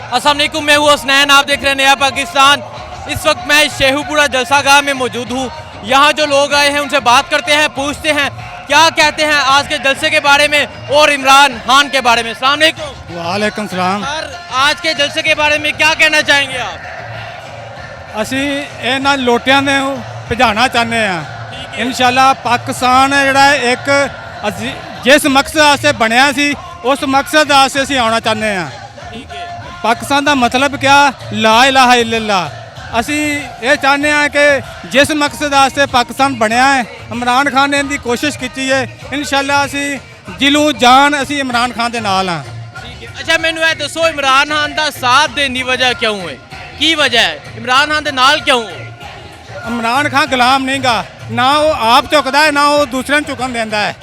अस्सलाम वालेकुम, मैं हूँ हसनैन, आप देख रहे हैं नया पाकिस्तान। इस वक्त मैं शेखुपुरा जलसागाह में मौजूद हूँ। यहाँ जो लोग आए हैं उनसे बात करते हैं, पूछते हैं क्या कहते हैं आज के जलसे के बारे में और इमरान खान के बारे में। अस्सलाम वालेकुम। वालेकुम सलाम। सर, आज के जलसे के बारे में क्या कहना चाहेंगे आप? ਅਸੀਂ ਇਹਨਾਂ ਲੋਟਿਆਂ ਦੇ ਭਜਾਣਾ ਚਾਹੁੰਦੇ ਆ। ਇਨਸ਼ਾਅੱਲਾ ਪਾਕਿਸਤਾਨ ਹੈ ਜਿਹੜਾ ਇੱਕ ਅਸੀਂ ਜਿਸ ਮਕਸਦ ਵਾਸਤੇ ਬਣਿਆ ਸੀ ਉਸ ਮਕਸਦ ਵਾਸਤੇ ਅਸੀਂ ਆਉਣਾ ਚਾਹੁੰਦੇ ਆ। ਪਾਕਿਸਤਾਨ ਦਾ ਮਤਲਬ ਕਿਆ? ਲਾ ਇਲਾਹਾ ਇल्लल्लाह। ਅਸੀਂ ਇਹ ਚਾਹੁੰਦੇ ਆ ਕਿ ਜਿਸ ਮਕਸਦ ਵਾਸਤੇ ਪਾਕਿਸਤਾਨ ਬਣਿਆ ਹੈ ਇਮਰਾਨ ਖਾਨ ਨੇ ਇਹਦੀ ਕੋਸ਼ਿਸ਼ ਕੀਤੀ ਹੈ। ਇਨਸ਼ਾਅੱਲਾ ਅਸੀਂ ਦਿਲੋਂ ਜਾਨ ਅਸੀਂ ਇਮਰਾਨ ਖਾਨ ਦੇ ਨਾਲ ਆ। अच्छा, मैनू ये दसो इमरान खान का साथ देने की वजह क्यों है? की वजह है इमरान खान के नाल क्यों हो? ਇਮਰਾਨ ਖਾਨ ਗੁਲਾਮ ਨਹੀਂਗਾ, ਨਾ ਉਹ ਆਪ ਝੁਕਦਾ ਹੈ ਨਾ ਉਹ ਦੂਸਰਿਆਂ ਨੂੰ ਝੁਕਣ ਦਿੰਦਾ ਹੈ।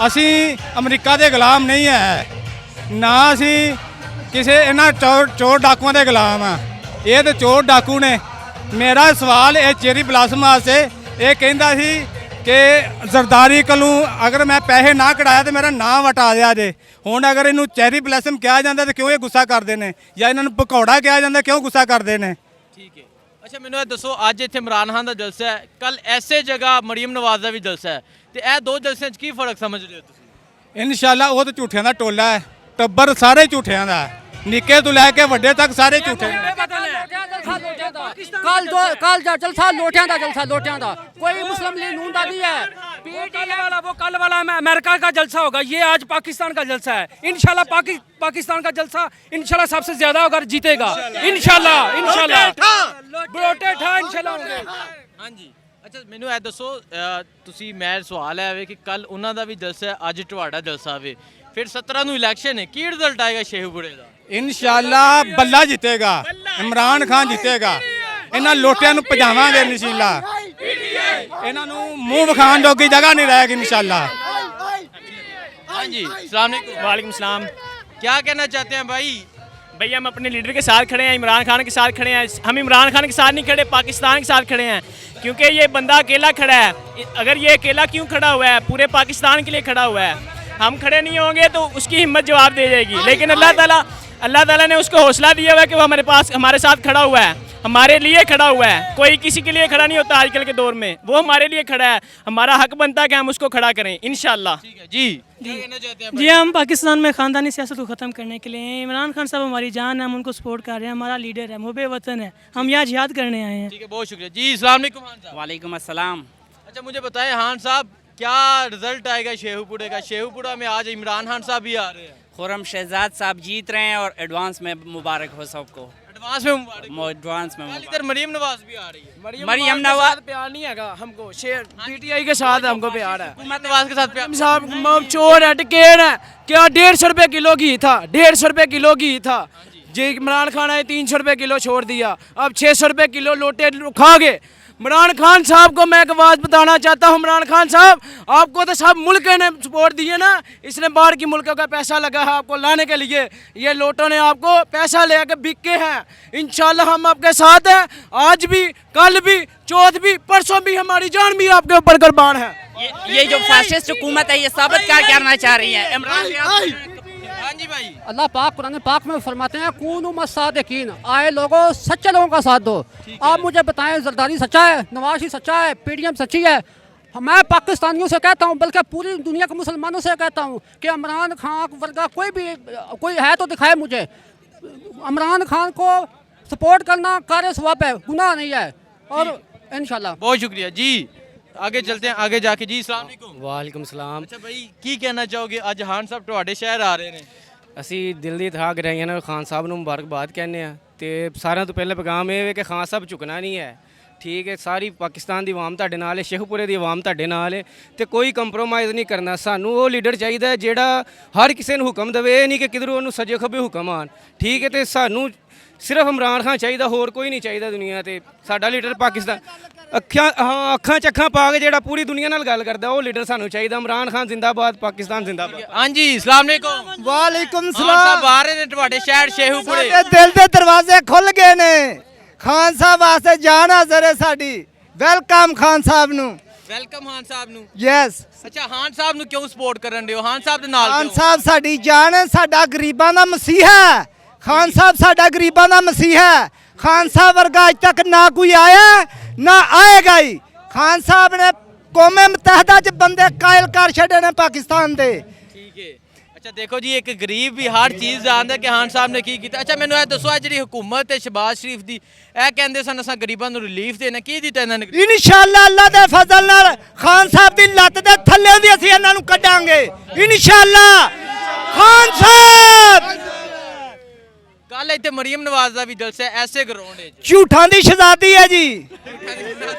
ਅਸੀਂ ਅਮਰੀਕਾ ਦੇ ਗੁਲਾਮ ਨਹੀਂ ਹੈ, ਨਾ ਅਸੀਂ ਕਿਸੇ ਇਹਨਾਂ ਚੋਰ ਡਾਕੂਆਂ ਦੇ ਗੁਲਾਮ ਆ। ਇਹ ਤਾਂ ਚੋਰ ਡਾਕੂ ਨੇ। ਮੇਰਾ ਸਵਾਲ ਇਹ ਚੇਰੀ ਬਲਾਸਮ ਵਾਸਤੇ ਇਹ ਕਹਿੰਦਾ ਸੀ ਕਿ ਜ਼ਰਦਾਰੀ ਕੋਲੋਂ ਅਗਰ ਮੈਂ ਪੈਸੇ ਨਾ ਕਢਾਇਆ ਤਾਂ ਮੇਰਾ ਨਾਂ ਵਟਾ ਦਿਆ ਜੇ। ਹੁਣ ਅਗਰ ਇਹਨੂੰ ਚੈਰੀ ਬਲਾਸਮ ਕਿਹਾ ਜਾਂਦਾ ਤਾਂ ਕਿਉਂ ਇਹ ਗੁੱਸਾ ਕਰਦੇ ਨੇ, ਜਾਂ ਇਹਨਾਂ ਨੂੰ ਪਕੌੜਾ ਕਿਹਾ ਜਾਂਦਾ ਕਿਉਂ ਗੁੱਸਾ ਕਰਦੇ ਨੇ? ठीक है। अच्छा, मैनू दसो अज इत्थे इमरान खान का जलसा है, कल ऐसे जगह मरीम नवाज का भी जलसा है, तो यह दो जलसियां च की फर्क समझ रहे हो तुसीं? ਇਨਸ਼ਾਅੱਲਾ ਉਹ ਤਾਂ ਝੂਠਿਆਂ ਦਾ ਟੋਲਾ ਹੈ, ਟੱਬਰ ਸਾਰੇ ਝੂਠਿਆਂ ਦਾ ਹੈ, ਨਿੱਕੇ ਤੋਂ ਲੈ ਕੇ ਵੱਡੇ ਤੱਕ ਸਾਰੇ ਝੂਠੇ ਨੇ। कल जलसा लोटियां दा जलसा लोटियां दा, कोई मुस्लिम लीग नून दा नहीं है। वो कल वाला अमेरिका का जलसा होगा, ये आज पाकिस्तान का जलसा है। इंशाल्लाह पाकिस्तान का जलसा इंशाल्लाह सबसे ज्यादा अगर जीतेगा इंशाल्लाह इंशाल्लाह होंगे। हाँ जी। अच्छा, मैनू ये दसो तुसी मैं सवाल है कि कल उन्हों का भी जलसा है, अज तुहाडा जलसा वे, फिर 17 नूं इलैक्शन है, की रिजल्ट आएगा शेखुपुरे का? ਇਨਸ਼ਾਅੱਲਾ ਬੱਲਾ ਜਿੱਤੇਗਾ, ਇਮਰਾਨ ਖਾਨ ਜਿੱਤੇਗਾ। ਇਹਨਾਂ ਲੋਟਿਆਂ ਨੂੰ ਭਜਾਵਾਂਗੇ ਇਨਸ਼ਾਅੱਲਾ। ਇਹਨਾਂ ਨੂੰ ਮੂੰਹ ਵਿਖਾਉਣ ਜੋਗੀ ਜਗ੍ਹਾ ਨਹੀਂ ਰਹੇਗੀ इनशाअल्लाह। हाँ जी, अस्सलाम वालेकुम। वालेकुम सलाम। क्या कहना चाहते हैं भाई? भाई हम अपने लीडर के साथ खड़े हैं, इमरान खान के साथ खड़े हैं। हम इमरान खान के साथ नहीं खड़े, पाकिस्तान के साथ खड़े हैं, क्योंकि ये बंदा अकेला खड़ा है। अगर ये अकेला क्यों खड़ा हुआ है? पूरे पाकिस्तान के लिए खड़ा हुआ है। हम खड़े नहीं होंगे तो उसकी हिम्मत जवाब दे जाएगी। लेकिन अल्लाह ताला ने उसको हौसला दिया हुआ है कि वो हमारे साथ खड़ा हुआ है, हमारे लिए खड़ा हुआ है। कोई किसी के लिए खड़ा नहीं होता आजकल के दौर में, वो हमारे लिए खड़ा है। हमारा हक बनता है कि हम उसको खड़ा करें इंशाल्लाह। ठीक है जी। क्या कहना चाहते हैं भाई? जी, हम पाकिस्तान में ख़ानदानी सियासत को ख़त्म करने के लिए हैं। इमरान खान साहब हमारी जान है, हम उनको सपोर्ट कर रहे हैं। हमारा लीडर है, मुहब्बे वतन है, हम यहाँ जिहाद करने आए हैं। ठीक है, बहुत शुक्रिया जी। अस्सलाम वालेकुम खान साहब। वालेकुम अस्सलाम। अच्छा, मुझे बताएं खान साहब, क्या रिजल्ट आएगा शेखुपुरे का? शेखुपुरा में आज इमरान खान साहब भी आ रहे हैं, खुर्रम शहजाद साहब जीत रहे हैं और एडवांस में मुबारक हो सबको। एडवांस में मुबारक हो। एडवांस में कल इधर मरीम नवाज भी आ रही है। मरियम नवाज प्यार नहीं है हमको, शेर पीटीआई के साथ हमको प्यार है। हुकूमत नवाज के साथ प्यार। साहब चोर है, डकैत है। क्या 150 रुपए किलो घी था, 150 रुपए किलो घी था जी। इमरान खान आए 300 रुपए किलो छोड़ दिया, अब 600 रुपए किलो लोटे खा गए। इमरान खान साहब को मैं एक बात बताना चाहता हूँ, इमरान खान साहब आपको तो सब मुल्क ने सपोर्ट दिए ना, इसने बाहर की मुल्कों का पैसा लगा है आपको लाने के लिए। ये लोटों ने आपको पैसा ले के बिके हैं। इंशाल्लाह हम आपके साथ हैं, आज भी, कल भी, चौथ भी, परसों भी, हमारी जान भी आपके ऊपर कुर्बान है। ये जो फाशिस्ट हुकूमत है ये साबित क्या करना चाह रही है इमरान? हाँ जी भाई। अल्लाह पाक कुरान पाक में फरमाते हैं कूनू मस्सादिकीन, आए लोगों सच्चे लोगों का साथ दो। आप मुझे बताएं जरदारी सच्चा है, नवाज शरीफ सच्चा है, पीडीएम सच्ची है? मैं पाकिस्तानियों से कहता हूँ, बल्कि पूरी दुनिया के मुसलमानों से कहता हूँ कि इमरान खान वर्गा कोई है तो दिखाए मुझे। इमरान खान को सपोर्ट करना कार्य सवाब है, गुनाह नहीं है। और इंशाल्लाह बहुत शुक्रिया जी। आगे चलते हैं, आगे जाके जी। अस्सलाम वालेकुम। वालेकुम सलाम। अच्छा भाई, की कहना चाहोगे ਅੱਜ ਖਾਨ ਸਾਹਿਬ ਤੁਹਾਡੇ ਸ਼ਹਿਰ ਆ ਰਹੇ ਨੇ? ਅਸੀਂ ਦਿਲ ਦੀ ਤਹਾ ਗਰਾਈਆਂ ਨਾਲ ਖਾਨ ਸਾਹਿਬ ਨੂੰ ਮੁਬਾਰਕਬਾਦ ਕਹਿੰਦੇ ਆ ਤੇ ਸਾਰਿਆਂ ਤੋਂ ਪਹਿਲੇ ਪੈਗਾਮ ਇਹ ਹੈ ਕਿ ਖਾਨ ਸਾਹਿਬ ਝੁਕਣਾ ਨਹੀਂ ਹੈ। ਠੀਕ ਹੈ, ਸਾਰੀ ਪਾਕਿਸਤਾਨ ਦੀ ਆਵਾਮ ਤੁਹਾਡੇ ਨਾਲ ਹੈ, ਸ਼ੇਖੂਪੁਰੇ ਦੀ ਆਵਾਮ ਤੁਹਾਡੇ ਨਾਲ ਹੈ ਤੇ ਕੋਈ ਕੰਪਰੋਮਾਈਜ਼ ਨਹੀਂ ਕਰਨਾ। ਸਾਨੂੰ ਉਹ ਲੀਡਰ ਚਾਹੀਦਾ ਜਿਹੜਾ ਹਰ ਕਿਸੇ ਨੂੰ ਹੁਕਮ ਦੇਵੇ, ਇਹ ਨਹੀਂ ਕਿ ਕਿਧਰੋਂ ਉਹਨੂੰ ਸੱਜੇ ਖੱਬੇ ਹੁਕਮ ਆਣ। ਠੀਕ ਹੈ, ਤੇ ਸਾਨੂੰ ਸਿਰਫ ਇਮਰਾਨ ਖਾਨ ਚਾਹੀਦਾ, ਹੋਰ ਕੋਈ ਨਹੀਂ ਚਾਹੀਦਾ ਦੁਨੀਆ ਤੇ। ਸਾਡਾ ਲੀਡਰ ਪਾਕਿਸਤਾਨ ਅੱਖਾਂ ਚ ਅੱਖਾਂ ਪਾ ਕੇ ਜਿਹੜਾ ਪੂਰੀ ਦੁਨੀਆ ਨਾਲ ਗੱਲ ਕਰਦਾ ਉਹ ਲੀਡਰ ਸਾਨੂੰ ਚਾਹੀਦਾ। ਇਮਰਾਨ ਖਾਨ ਜ਼ਿੰਦਾਬਾਦ, ਪਾਕਿਸਤਾਨ ਜ਼ਿੰਦਾਬਾਦ। हाँ जी, अस्सलाम वालेकुम। ਵਾਲੇਕੁਮ ਖਾਨ ਸਾਹਿਬ ਆ ਰਹੇ ਨੇ ਤੁਹਾਡੇ ਸ਼ਹਿਰ ਸ਼ੇਖੂਪੁਰੇ। ਸਾਡੇ ਦਿਲ ਦੇ ਦਰਵਾਜ਼ੇ ਖੁੱਲ ਗਏ ਨੇ। ਖਾਨ ਸਾਹਿਬ ਵਾਸਤੇ ਜਾਨ ਹਾਜ਼ਰ ਹੈ ਸਾਡੀ। ਵੈਲਕਮ ਖਾਨ ਸਾਹਿਬ ਨੂੰ। ਵੈਲਕਮ ਖਾਨ ਸਾਹਿਬ ਨੂੰ। ਯੈਸ। ਅੱਛਾ, ਖਾਨ ਸਾਹਿਬ ਨੂੰ ਕਿਉਂ ਸਪੋਰਟ ਕਰਨ ਦਿਓ? ਖਾਨ ਸਾਹਿਬ ਦੇ ਨਾਲ ਖਾਨ ਸਾਹਿਬ ਸਾਡੀ ਜਾਨ ਹੈ, ਸਾਡਾ ਗਰੀਬਾਂ ਦਾ ਮਸੀਹਾ ਹੈ। ਖਾਨ ਸਾਹਿਬ ਸਾਡਾ ਗਰੀਬਾਂ ਦਾ ਮਸੀਹਾ ਹੈ। ਖਾਨ ਸਾਹਿਬ ਵਰਗਾ ਅੱਜ ਤੱਕ ਨਾ ਕੋਈ ਆਇਆ ਨਾ ਆਏਗਾ ਹੀ। ਖਾਨ ਸਾਹਿਬ ਨੇ ਕੌਮੇ ਮੁਤਹਿਦਾ 'ਚ ਬੰਦੇ ਕਾਇਲ ਕਰ ਛੱਡੇ ਨੇ ਪਾਕਿਸਤਾਨ ਦੇ। ਠੀਕ ਹੈ। ਅੱਛਾ ਦੇਖੋ ਜੀ, ਇੱਕ ਗਰੀਬ ਵੀ ਹਰ ਚੀਜ਼ ਜਾਣਦਾ ਕਿ ਖਾਨ ਸਾਹਿਬ ਨੇ ਕੀ ਕੀਤਾ। ਅੱਛਾ ਮੈਨੂੰ ਇਹ ਦੱਸੋ, ਆ ਜਿਹੜੀ ਹੁਕੂਮਤ ਹੈ ਸ਼ਹਬਾਜ਼ ਸ਼ਰੀਫ ਦੀ, ਇਹ ਕਹਿੰਦੇ ਸਨ ਅਸਾਂ ਗਰੀਬਾਂ ਨੂੰ ਰਿਲੀਫ ਦੇਣਾ, ਕੀ ਦਿੱਤਾ ਇਹਨਾਂ ਨੇ? ਇਨਸ਼ਾਅੱਲਾ ਅੱਲਾ ਦੇ ਫਜ਼ਲ ਨਾਲ ਖਾਨ ਸਾਹਿਬ ਦੀ ਲੱਤ ਦੇ ਥੱਲੇ ਦੀ ਅਸੀਂ ਇਹਨਾਂ ਨੂੰ ਕੱਢਾਂਗੇ ਇਨਸ਼ਾਅੱਲਾ। ਖਾਨ ਸਾਹਿਬ ਕੱਲ ਇੱਥੇ ਮਰੀਮ ਨਵਾਜ਼ ਦਾ ਵੀ ਜਲਸਾ ਹੈ ਐਸੇ ਗਰਾਊਂਡ 'ਚ। ਝੂਠਾਂ ਦੀ ਸ਼ਹਿਜ਼ਾਦੀ ਹੈ ਜੀ,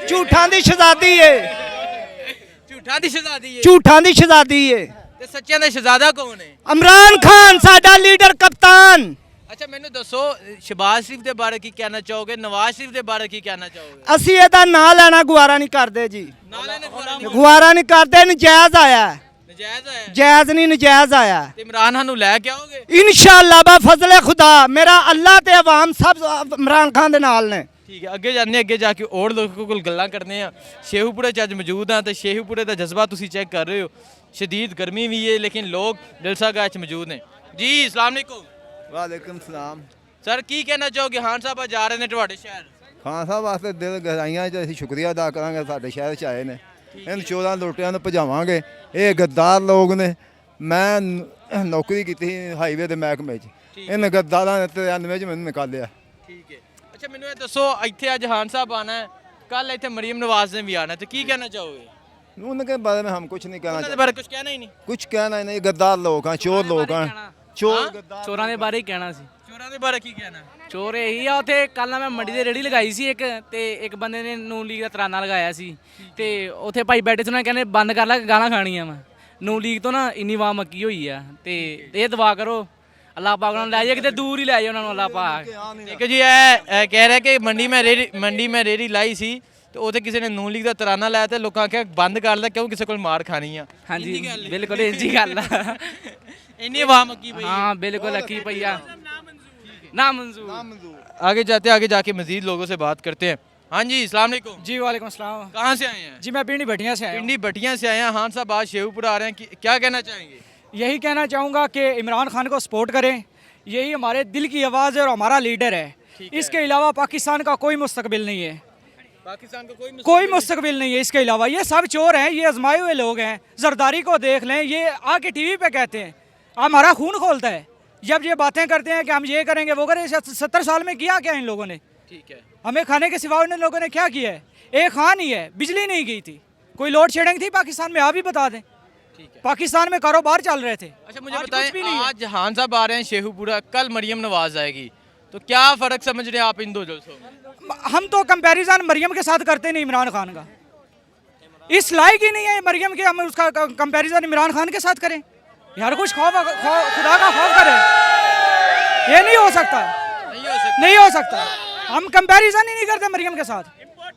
ਝੂਠਾਂ ਦੀ ਸ਼ਹਿਜ਼ਾਦੀ ਹੈ, ਝੂਠਾਂ ਦੀ ਸ਼ਹਿਜ਼ਾਦੀ ਹੈ ਝੂਠਾਂ ਦੀ ਸ਼ਹਿਜ਼ਾਦੀ ਹੈ। ਤੇ ਸੱਚਿਆਂ ਦਾ ਸ਼ਹਿਜ਼ਾਦਾ ਕੌਣ ਹੈ? ਇਮਰਾਨ ਖਾਨ ਸਾਡਾ ਲੀਡਰ ਕਪਤਾਨ। ਅੱਛਾ ਮੈਨੂੰ ਦੱਸੋ, ਸ਼ਹਬਾਜ਼ ਸ਼ਰੀਫ ਦੇ ਬਾਰੇ ਕੀ ਕਹਿਣਾ ਚਾਹੋਗੇ, ਨਵਾਜ਼ ਸ਼ਰੀਫ ਦੇ ਬਾਰੇ ਕੀ ਕਹਿਣਾ ਚਾਹੋਗੇ? ਅਸੀਂ ਇਹਦਾ ਨਾਂ ਲੈਣਾ ਗੁਆਰਾ ਨਹੀਂ ਕਰਦੇ ਜੀ, ਨਾਲੇ ਨੇ ਨਜਾਇਜ਼ ਗੁਆਰਾ ਨਹੀਂ ਕਰਦੇ। ਨਜਾਇਜ਼ ਆਇਆ, ਆਇਆ ਜਾਇਜ਼ ਨਹੀਂ ਨਜਾਇਜ਼ ਆਇਆ। ਤੇ ਇਮਰਾਨ ਖਾਨ ਨੂੰ ਲੈ ਕੇ ਆਓਗੇ? ਇਨਸ਼ਾਅੱਲਾ ਬਾ ਫਜ਼ਲ ਖੁਦਾ ਮੇਰਾ ਅੱਲਾ ਤੇ ਆਵਾਮ ਸਭ ਇਮਰਾਨ ਖਾਨ ਦੇ ਨਾਲ ਨੇ। ਠੀਕ ਹੈ, ਅੱਗੇ ਜਾਂਦੇ ਅੱਗੇ ਜਾ ਕੇ ਹੋਰ ਲੋਕਾਂ ਕੋਲ ਗੱਲਾਂ ਕਰਦੇ ਆ। ਸ਼ੇਖੂਪੁਰੇ 'ਚ ਅੱਜ ਮੌਜੂਦ ਆ ਤੇ ਸ਼ੇਖੂਪੁਰੇ ਦਾ ਜਜ਼ਬਾ ਤੁਸੀਂ ਚੈੱਕ ਕਰ ਰਹੇ ਹੋ। शदीद गर्मी भी है लेकिन लोग जलसा गाह मौजूद हैं जी। अस्सलाम वालेकुम। वालेकुम सलाम। सर की कहना चाहोगे, खान साहब जा रहे हैं ਤੁਹਾਡੇ ਸ਼ਹਿਰ? ਖਾਨ ਸਾਹਿਬ ਵਾਸਤੇ ਦਿਲ ਗਹਿਰਾਈਆਂ 'ਚ ਅਸੀਂ ਸ਼ੁਕਰੀਆ ਅਦਾ ਕਰਾਂਗੇ, ਸਾਡੇ ਸ਼ਹਿਰ 'ਚ ਆਏ ਨੇ। ਇਹਨਾਂ ਚੋਰਾਂ ਲੋਟਿਆਂ ਨੂੰ ਭਜਾਵਾਂਗੇ। ਇਹ ਗੱਦਾਰ ਲੋਕ ਨੇ। ਮੈਂ ਨੌਕਰੀ ਕੀਤੀ ਸੀ ਹਾਈਵੇ ਦੇ ਮਹਿਕਮੇ 'ਚ, ਇਹਨਾਂ ਗੱਦਾਰਾਂ ਨੇ 93 'ਚ ਮੈਨੂੰ ਨਿਕਾਲਿਆ। ਠੀਕ ਹੈ। ਅੱਛਾ ਮੈਨੂੰ ਇਹ ਦੱਸੋ, ਇੱਥੇ ਅੱਜ ਖਾਨ ਸਾਹਿਬ ਆਣਾ ਹੈ, ਕੱਲ ਇੱਥੇ ਮਰੀਮ ਨਵਾਜ਼ ਨੇ ਵੀ ਆਣਾ, ਤੇ ਕੀ ਕਹਿਣਾ ਚਾਹੋਗੇ? उनके बारे में हम कुछ नहीं कहना ਉਹਨਾਂ ਦੇ ਬਾਰੇ ਕੁਝ ਕਹਿਣਾ ਹੀ ਨਹੀਂ। कुछ कहना ही नहीं। गद्दार लोग हैं, चोर लोग हैं, चोर गद्दार। ਚੋਰਾਂ ਦੇ ਬਾਰੇ ਹੀ ਕਹਿਣਾ ਸੀ। ਚੋਰਾਂ ਦੇ ਬਾਰੇ ਕੀ ਕਹਿਣਾ? ਚੋਰ ਇਹੀ ਆ, ਉੱਥੇ ਕੱਲ ਮੈਂ ਮੰਡੀ ਦੇ ਰੇੜੀ ਲਗਾਈ ਸੀ ਇੱਕ, ਤੇ ਇੱਕ ਬੰਦੇ ਨੇ ਨੂਨ ਲੀਗ ਦਾ ਤਰਾਨਾ ਲਗਾਇਆ ਸੀ, ਤੇ ਉੱਥੇ ਭਾਈ ਬੈਠੇ ਸੀ, ਉਹਨਾਂ ਕਹਿੰਦੇ ਬੰਦ ਕਰ ਲੈ ਗਾਲਾਂ ਖਾਣੀਆਂ ਮੈਂ। ਨੂਨ ਲੀਗ ਤੋਂ ਨਾ ਇੰਨੀ ਵਾਹ ਮੱਕੀ ਹੋਈ ਆ, ਤੇ ਇਹ ਦੁਆ ਕਰੋ ਅੱਲਾਹ ਪਾਕ ਉਹਨਾਂ ਨੂੰ ਲੈ ਜਾਏ ਕਿਤੇ ਦੂਰ ਹੀ ਲੈ ਜਾਏ ਉਹਨਾਂ ਨੂੰ ਅੱਲਾਹ ਪਾਕ। ਠੀਕ ਹੈ ਜੀ। ਇਹ ਕਹਿ ਰਿਹਾ ਕਿ ਮੰਡੀ ਮੈਂ ਰੇੜੀ ਲਾਈ ਸੀ ਤੇ ਉਹਦੇ ਕਿਸੇ ਨੇ ਨੂਨ ਲੀਗ ਦਾ ਤਰਾਨਾ ਲਾਇਆ ਤੇ ਲੋਕਾਂ ਆਖਿਆ ਬੰਦ ਕਰ ਲੈ, ਕਿਉਂ ਕਿਸੇ ਕੋਲ ਮਾਰ ਖਾਣੀ ਆ। ਹਾਂਜੀ ਬਿਲਕੁਲ ਇੰਜੀ ਗੱਲ ਆ। ਇੰਨੀ ਆਵਾਮ ਮੱਕੀ ਪਈ। हाँ बिल्कुल अकी भैया ना मंजूर। आगे जाके मजीद लोगों से बात करते हैं। हाँ जी, अस्सलाम वालेकुम। जी वालेकुम सलाम। कहाँ से आए हैं? जी मैं पिंडी भटिया से आया हूँ। पिंडी भटिया से आए हैं। खान साहब आज शेखूपुरा आ रहे हैं, क्या कहना चाहेंगे? यही कहना चाहूँगा कि इमरान खान को सपोर्ट करें, यही हमारे दिल की आवाज़ है और हमारा लीडर है। इसके अलावा पाकिस्तान का कोई मुस्तकबिल नहीं है, पाकिस्तान का कोई मुस्तकबिल नहीं है। इसके अलावा ये सब चोर हैं, ये आजमाए हुए लोग हैं। जरदारी को देख लें, ये आके टीवी पे कहते हैं हमारा खून खोलता है, जब ये बातें करते हैं कि हम ये करेंगे वो करें। 70 साल में किया क्या इन लोगों ने? ठीक है। हमें खाने के सिवा इन लोगों ने क्या किया है? एक खान ही है, बिजली नहीं गई थी, कोई लोड शेडिंग थी पाकिस्तान में, आप ही बता दें। पाकिस्तान में कारोबार चल रहे थे। अच्छा मुझे बताएं, आज खान साहब आ रहे हैं शेखूपुरा, कल मरियम नवाज आएगी, तो क्या फ़र्क समझ रहे हैं आप इन दो जलसों में? हम तो कंपैरिजन मरियम के साथ करते नहीं, इमरान खान का इस लायक ही नहीं है मरियम के, हम उसका कंपैरिजन इमरान खान के साथ करें। यार कुछ खुदा का खौफ करें, ये नहीं हो सकता, नहीं हो सकता। हम कंपैरिजन ही नहीं करते मरियम के साथ।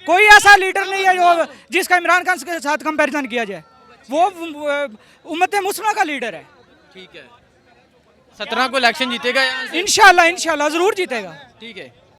कोई ऐसा लीडर नहीं है जो जिसका इमरान खान के साथ कंपैरिजन किया जाए। वो उम्मत मुस्लिमा का लीडर है। ठीक है। 17 को इलेक्शन जीतेगा इंशाल्लाह, इंशाल्लाह ज़रूर जीतेगा। ठीक है।